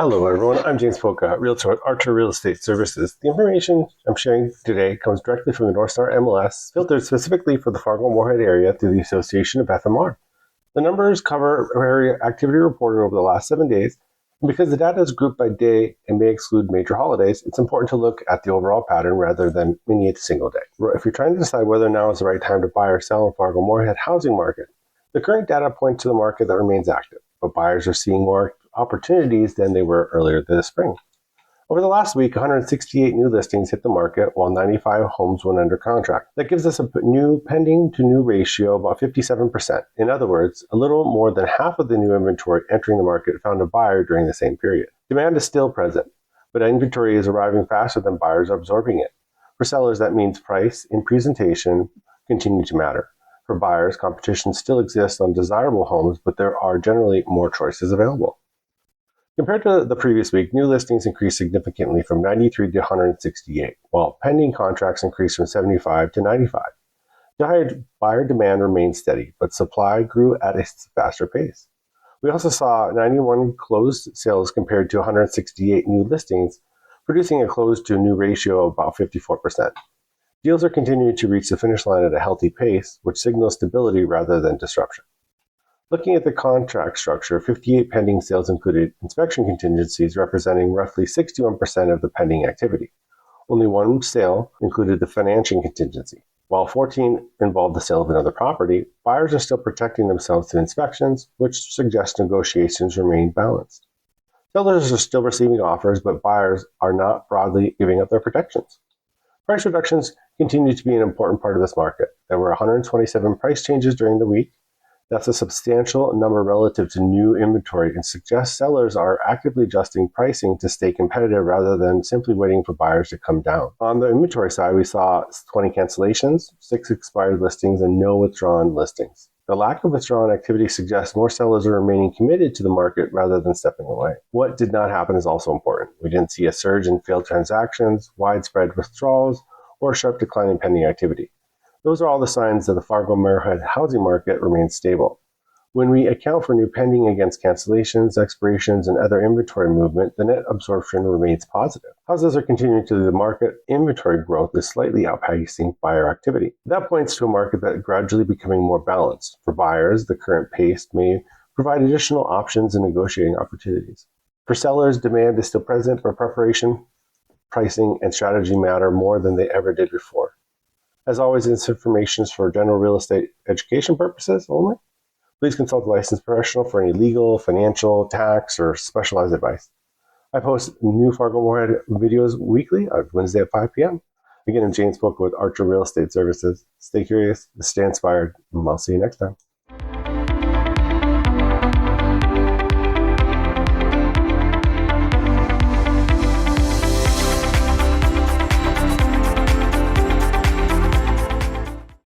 Hello everyone, I'm James Polka, Realtor with Archer Real Estate Services. The information I'm sharing today comes directly from the Northstar MLS, filtered specifically for the Fargo Moorhead area through the Association of FMR. The numbers cover area activity reported over the last 7 days, and because the data is grouped by day and may exclude major holidays, it's important to look at the overall pattern rather than any single day. If you're trying to decide whether now is the right time to buy or sell in Fargo Moorhead housing market, the current data points to the market that remains active, but buyers are seeing more opportunities than they were earlier this spring. Over the last week, 168 new listings hit the market while 95 homes went under contract. That gives us a new pending to new ratio of about 57%. In other words, a little more than half of the new inventory entering the market found a buyer during the same period. Demand is still present, but inventory is arriving faster than buyers are absorbing it. For sellers, that means price and presentation continue to matter. For buyers, competition still exists on desirable homes, but there are generally more choices available. Compared to the previous week, new listings increased significantly from 93 to 168, while pending contracts increased from 75 to 95. Buyer demand remained steady, but supply grew at a faster pace. We also saw 91 closed sales compared to 168 new listings, producing a close to new ratio of about 54%. Deals are continuing to reach the finish line at a healthy pace, which signals stability rather than disruption. Looking at the contract structure, 58 pending sales included inspection contingencies representing roughly 61% of the pending activity. Only one sale included the financing contingency. While 14 involved the sale of another property, buyers are still protecting themselves through inspections, which suggests negotiations remain balanced. Sellers are still receiving offers, but buyers are not broadly giving up their protections. Price reductions continue to be an important part of this market. There were 127 price changes during the week. That's a substantial number relative to new inventory and suggests sellers are actively adjusting pricing to stay competitive rather than simply waiting for buyers to come down. On the inventory side, we saw 20 cancellations, 6 expired listings, and no withdrawn listings. The lack of withdrawn activity suggests more sellers are remaining committed to the market rather than stepping away. What did not happen is also important. We didn't see a surge in failed transactions, widespread withdrawals, or a sharp decline in pending activity. Those are all the signs that the Fargo Moorhead housing market remains stable. When we account for new pending against cancellations, expirations, and other inventory movement, the net absorption remains positive. Houses are continuing to the market. Inventory growth is slightly outpacing buyer activity. That points to a market that is gradually becoming more balanced. For buyers, the current pace may provide additional options and negotiating opportunities. For sellers, demand is still present, but preparation, pricing, and strategy matter more than they ever did before. As always, this information is for general real estate education purposes only. Please consult a licensed professional for any legal, financial, tax, or specialized advice. I post new Fargo Moorhead videos weekly on Wednesday at 5 p.m. Again, I'm James Polka with Archer Real Estate Services. Stay curious, stay inspired, and I'll see you next time.